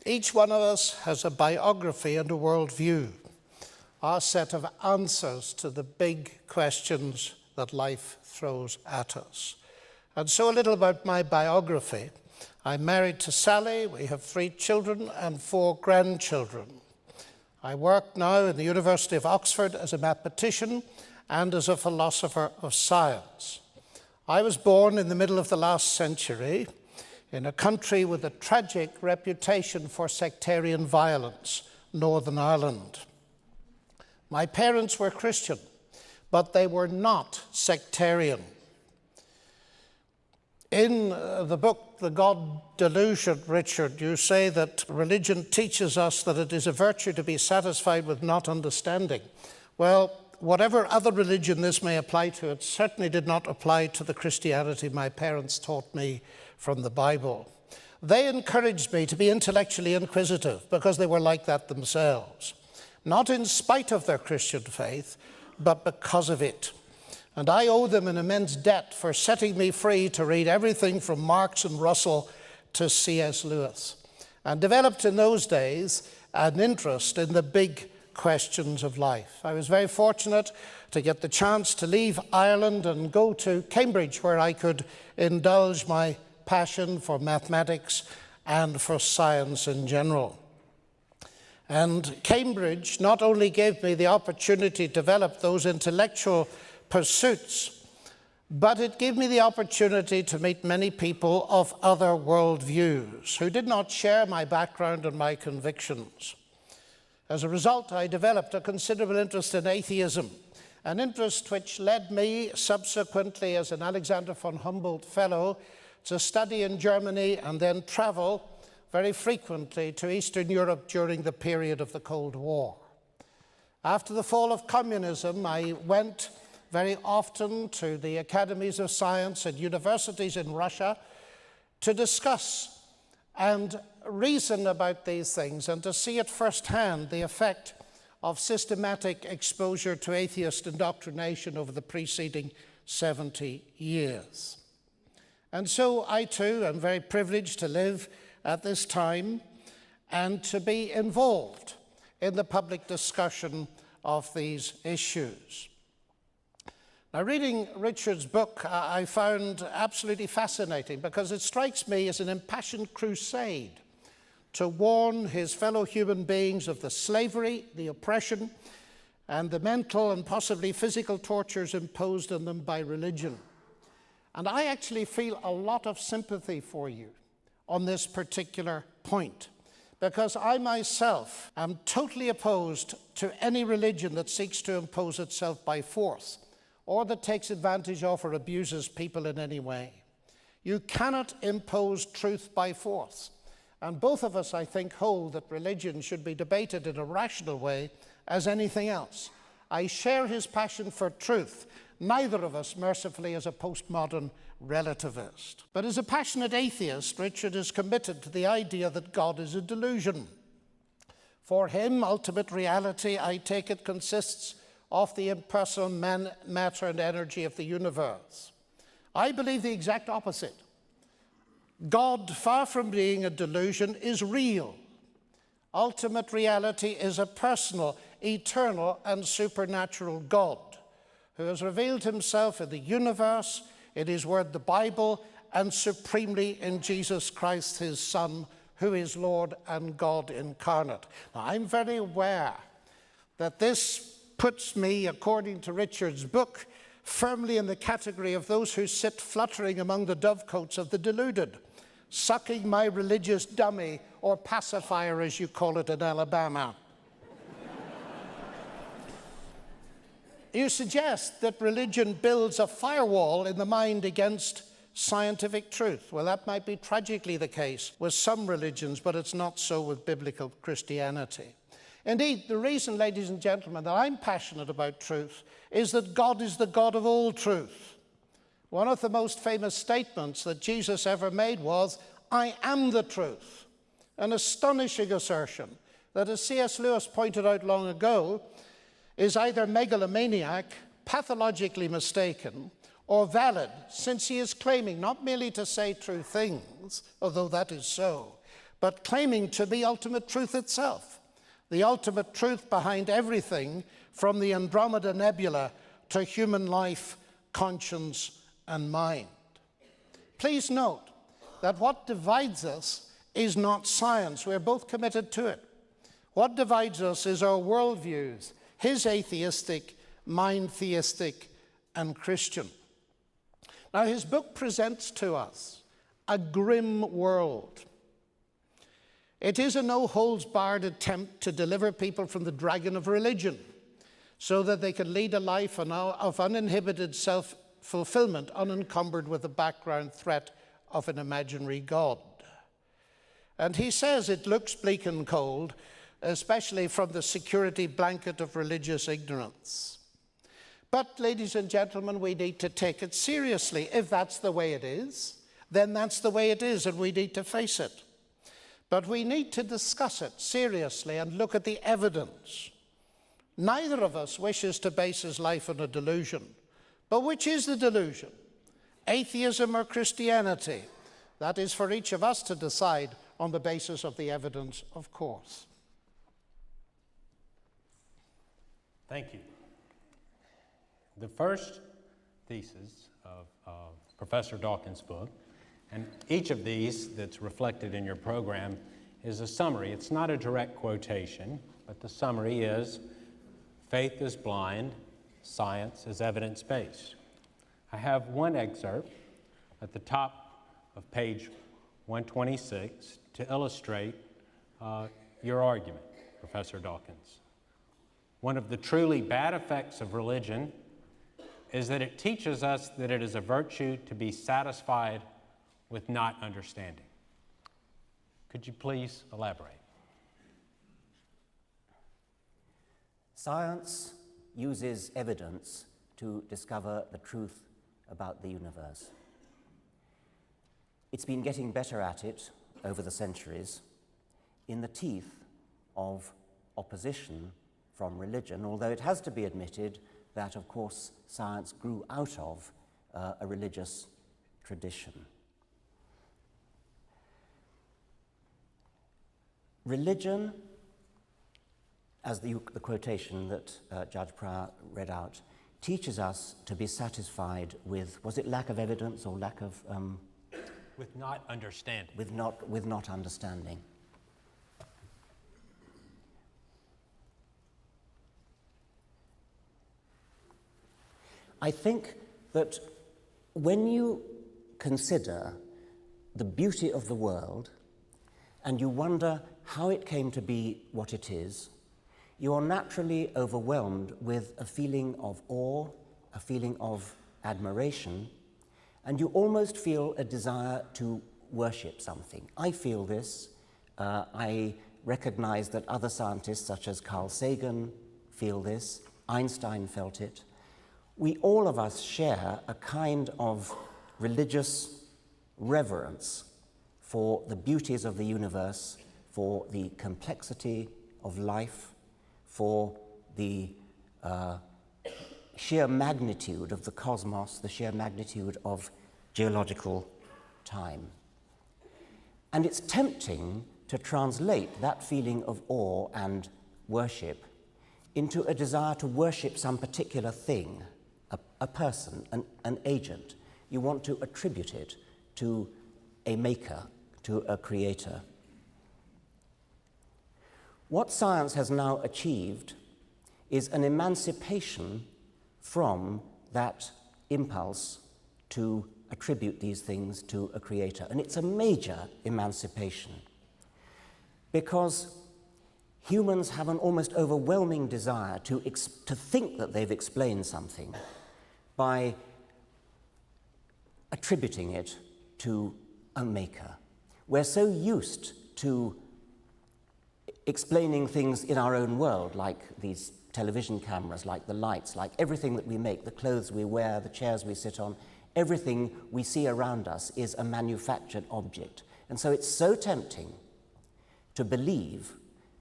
Each one of us has a biography and a worldview, our set of answers to the big questions that life throws at us. And so a little about my biography. I'm married to Sally. We have 3 children and 4 grandchildren. I work now in the University of Oxford as a mathematician and as a philosopher of science. I was born in the middle of the last century in a country with a tragic reputation for sectarian violence, Northern Ireland. My parents were Christian, but they were not sectarian. In the book, The God Delusion, Richard, you say that religion teaches us that it is a virtue to be satisfied with not understanding. Well, whatever other religion this may apply to, it certainly did not apply to the Christianity my parents taught me from the Bible. They encouraged me to be intellectually inquisitive because they were like that themselves, not in spite of their Christian faith, but because of it. And I owe them an immense debt for setting me free to read everything from Marx and Russell to C.S. Lewis, and developed in those days an interest in the big questions of life. I was very fortunate to get the chance to leave Ireland and go to Cambridge, where I could indulge my passion for mathematics and for science in general. And Cambridge not only gave me the opportunity to develop those intellectual pursuits, but it gave me the opportunity to meet many people of other worldviews who did not share my background and my convictions. As a result, I developed a considerable interest in atheism, an interest which led me subsequently as an Alexander von Humboldt Fellow to study in Germany and then travel very frequently to Eastern Europe during the period of the Cold War. After the fall of communism, I went very often to the academies of science and universities in Russia to discuss and reason about these things and to see at first hand the effect of systematic exposure to atheist indoctrination over the preceding 70 years. And so I too am very privileged to live at this time and to be involved in the public discussion of these issues. Now, reading Richard's book, I found absolutely fascinating because it strikes me as an impassioned crusade to warn his fellow human beings of the slavery, the oppression, and the mental and possibly physical tortures imposed on them by religion. And I actually feel a lot of sympathy for you on this particular point, because I myself am totally opposed to any religion that seeks to impose itself by force or that takes advantage of or abuses people in any way. You cannot impose truth by force. And both of us, I think, hold that religion should be debated in a rational way as anything else. I share his passion for truth. Neither of us, mercifully, is a postmodern relativist. But as a passionate atheist, Richard is committed to the idea that God is a delusion. For him, ultimate reality, I take it, consists of the impersonal matter and energy of the universe. I believe the exact opposite. God, far from being a delusion, is real. Ultimate reality is a personal, eternal, and supernatural God who has revealed himself in the universe, in his word, the Bible, and supremely in Jesus Christ, his Son, who is Lord and God incarnate. Now, I'm very aware that this puts me, according to Richard's book, firmly in the category of those who sit fluttering among the dovecotes of the deluded, sucking my religious dummy, or pacifier, as you call it in Alabama. You suggest that religion builds a firewall in the mind against scientific truth. Well, that might be tragically the case with some religions, but it's not so with biblical Christianity. Indeed, the reason, ladies and gentlemen, that I'm passionate about truth is that God is the God of all truth. One of the most famous statements that Jesus ever made was, "I am the truth." An astonishing assertion that, as C.S. Lewis pointed out long ago, is either megalomaniac, pathologically mistaken, or valid, since he is claiming not merely to say true things, although that is so, but claiming to be ultimate truth itself, the ultimate truth behind everything from the Andromeda Nebula to human life, conscience, and mind. Please note that what divides us is not science. We're both committed to it. What divides us is our worldviews, his atheistic, mine theistic, and Christian. Now, his book presents to us a grim world. It is a no-holds-barred attempt to deliver people from the dragon of religion so that they can lead a life of uninhibited self-fulfillment, unencumbered with the background threat of an imaginary God. And he says it looks bleak and cold, especially from the security blanket of religious ignorance. But, ladies and gentlemen, we need to take it seriously. If that's the way it is, then that's the way it is, and we need to face it. But we need to discuss it seriously and look at the evidence. Neither of us wishes to base his life on a delusion. But which is the delusion? Atheism or Christianity? That is for each of us to decide on the basis of the evidence, of course. Thank you. The first thesis of Professor Dawkins' book, and each of these that's reflected in your program, is a summary. It's not a direct quotation, but the summary is, faith is blind, science is evidence-based. I have one excerpt at the top of page 126 to illustrate your argument, Professor Dawkins. One of the truly bad effects of religion is that it teaches us that it is a virtue to be satisfied with not understanding. Could you please elaborate? Science uses evidence to discover the truth about the universe. It's been getting better at it over the centuries in the teeth of opposition from religion, although it has to be admitted that, of course, science grew out of a religious tradition. Religion, as the quotation that Judge Pryor read out, teaches us to be satisfied with, was it lack of evidence or lack of... with not understanding. With not understanding. I think that when you consider the beauty of the world and you wonder how it came to be what it is, you are naturally overwhelmed with a feeling of awe, a feeling of admiration, and you almost feel a desire to worship something. I feel this. I recognize that other scientists, such as Carl Sagan, feel this. Einstein felt it. We, all of us, share a kind of religious reverence for the beauties of the universe, for the complexity of life, for the sheer magnitude of the cosmos, the sheer magnitude of geological time. And it's tempting to translate that feeling of awe and worship into a desire to worship some particular thing, a person, an agent. You want to attribute it to a maker, to a creator. What science has now achieved is an emancipation from that impulse to attribute these things to a creator. And it's a major emancipation because humans have an almost overwhelming desire to think that they've explained something by attributing it to a maker. We're so used to explaining things in our own world, like these television cameras, like the lights, like everything that we make, the clothes we wear, the chairs we sit on, everything we see around us is a manufactured object. And so it's so tempting to believe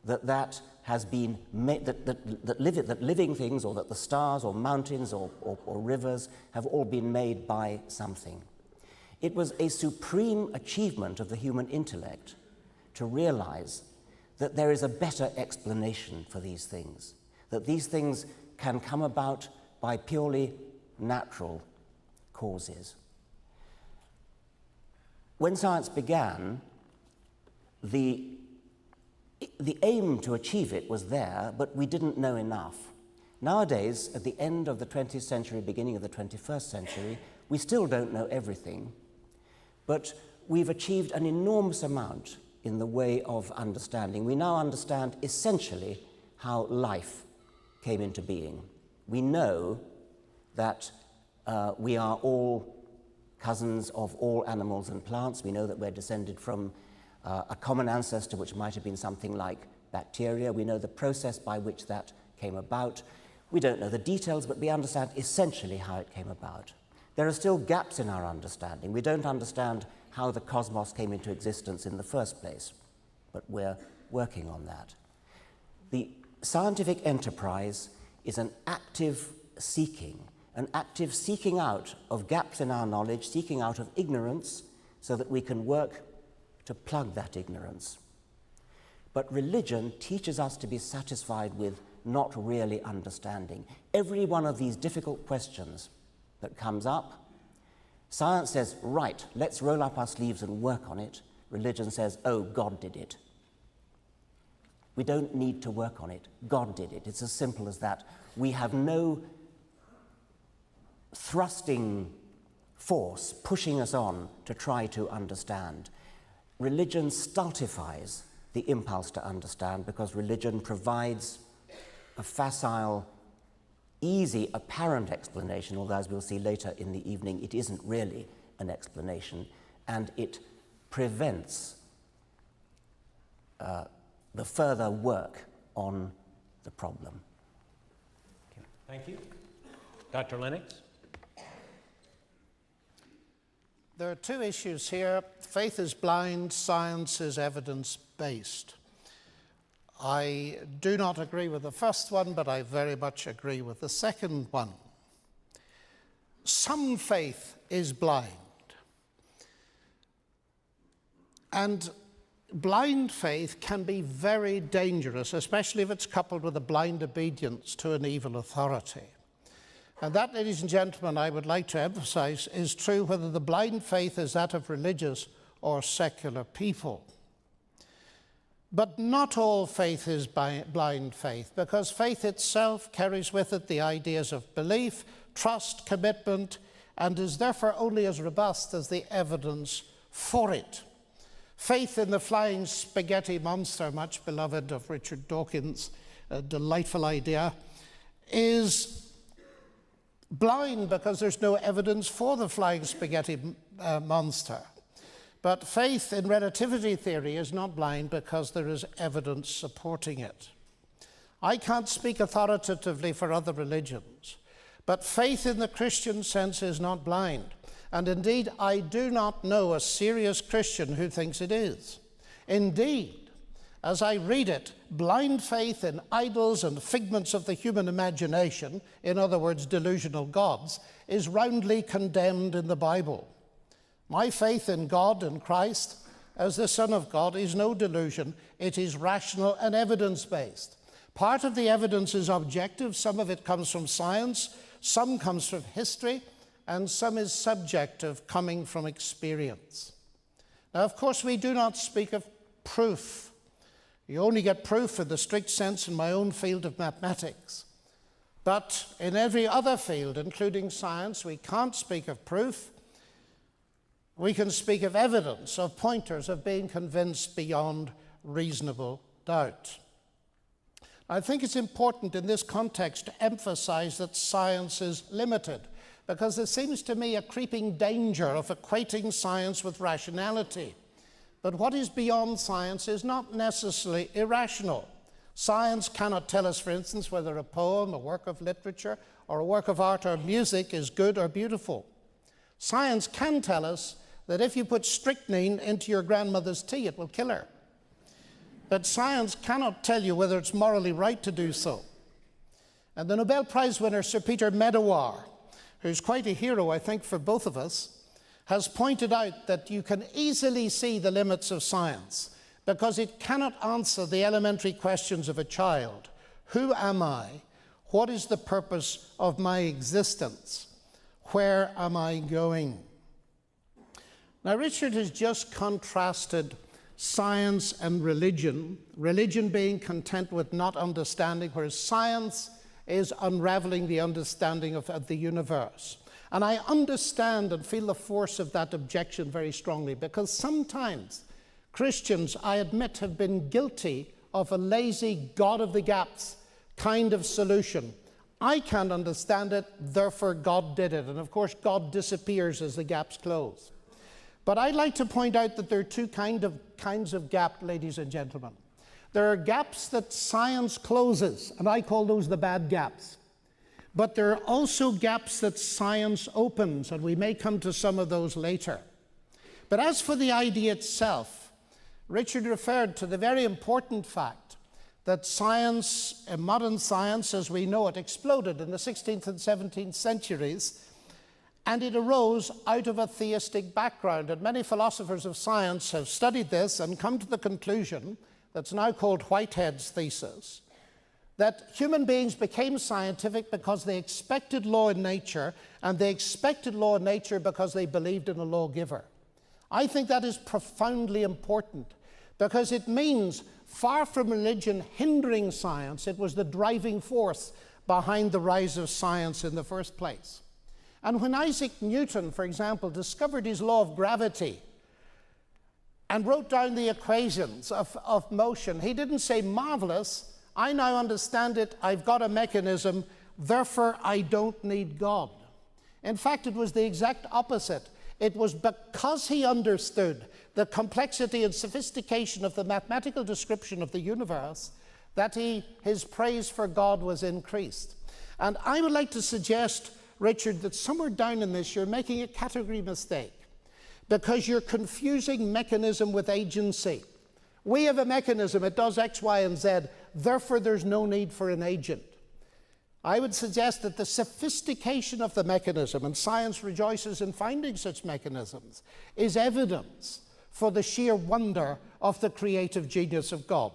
that that has been made, that living things, or that the stars or mountains or rivers have all been made by something. It was a supreme achievement of the human intellect to realize that there is a better explanation for these things, that these things can come about by purely natural causes. When science began, the aim to achieve it was there, but we didn't know enough. Nowadays, at the end of the 20th century, beginning of the 21st century, we still don't know everything, but we've achieved an enormous amount in the way of understanding. We now understand essentially how life came into being. We know that we are all cousins of all animals and plants. We know that we're descended from a common ancestor, which might have been something like bacteria. We know the process by which that came about. We don't know the details, but we understand essentially how it came about. There are still gaps in our understanding. We don't understand how the cosmos came into existence in the first place, but we're working on that. The scientific enterprise is an active seeking out of gaps in our knowledge, seeking out of ignorance, so that we can work to plug that ignorance. But religion teaches us to be satisfied with not really understanding. Every one of these difficult questions that comes up, science says, right, let's roll up our sleeves and work on it. Religion says, oh, God did it. We don't need to work on it. God did it. It's as simple as that. We have no thrusting force pushing us on to try to understand. Religion stultifies the impulse to understand because religion provides a facile, easy, apparent explanation, although as we'll see later in the evening, it isn't really an explanation, and it prevents the further work on the problem. Thank you. Dr. Lennox? There are two issues here. Faith is blind, science is evidence-based. I do not agree with the first one, but I very much agree with the second one. Some faith is blind. And blind faith can be very dangerous, especially if it's coupled with a blind obedience to an evil authority. And that, ladies and gentlemen, I would like to emphasize, is true whether the blind faith is that of religious or secular people. But not all faith is blind faith, because faith itself carries with it the ideas of belief, trust, commitment, and is therefore only as robust as the evidence for it. Faith in the flying spaghetti monster, much beloved of Richard Dawkins, a delightful idea, is blind because there's no evidence for the flying spaghetti monster. But faith in relativity theory is not blind because there is evidence supporting it. I can't speak authoritatively for other religions, but faith in the Christian sense is not blind. And indeed, I do not know a serious Christian who thinks it is. Indeed, as I read it, blind faith in idols and figments of the human imagination, in other words, delusional gods, is roundly condemned in the Bible. My faith in God and Christ as the Son of God is no delusion. It is rational and evidence-based. Part of the evidence is objective. Some of it comes from science, some comes from history, and some is subjective, coming from experience. Now, of course, we do not speak of proof. You only get proof in the strict sense in my own field of mathematics. But in every other field, including science, we can't speak of proof. We can speak of evidence, of pointers, of being convinced beyond reasonable doubt. I think it's important in this context to emphasize that science is limited, because there seems to me a creeping danger of equating science with rationality. But what is beyond science is not necessarily irrational. Science cannot tell us, for instance, whether a poem, a work of literature, or a work of art or music is good or beautiful. Science can tell us that if you put strychnine into your grandmother's tea, it will kill her. But science cannot tell you whether it's morally right to do so. And the Nobel Prize winner, Sir Peter Medawar, who's quite a hero, I think, for both of us, has pointed out that you can easily see the limits of science because it cannot answer the elementary questions of a child. Who am I? What is the purpose of my existence? Where am I going? Now, Richard has just contrasted science and religion being content with not understanding, whereas science is unraveling the understanding of the universe. And I understand and feel the force of that objection very strongly, because sometimes Christians, I admit, have been guilty of a lazy God of the gaps kind of solution. I can't understand it, therefore God did it. And of course, God disappears as the gaps close. But I'd like to point out that there are two kinds of gap, ladies and gentlemen. There are gaps that science closes, and I call those the bad gaps. But there are also gaps that science opens, and we may come to some of those later. But as for the idea itself, Richard referred to the very important fact that science, modern science as we know it, exploded in the 16th and 17th centuries, and it arose out of a theistic background. And many philosophers of science have studied this and come to the conclusion, that's now called Whitehead's thesis, that human beings became scientific because they expected law in nature, and they expected law in nature because they believed in a lawgiver. I think that is profoundly important, because it means, far from religion hindering science, it was the driving force behind the rise of science in the first place. And when Isaac Newton, for example, discovered his law of gravity and wrote down the equations of motion, he didn't say, marvelous, I now understand it, I've got a mechanism, therefore I don't need God. In fact, it was the exact opposite. It was because he understood the complexity and sophistication of the mathematical description of the universe that his praise for God was increased. And I would like to suggest, Richard, that somewhere down in this you're making a category mistake, because you're confusing mechanism with agency. We have a mechanism, it does X, Y, and Z, therefore there's no need for an agent. I would suggest that the sophistication of the mechanism, and science rejoices in finding such mechanisms, is evidence for the sheer wonder of the creative genius of God.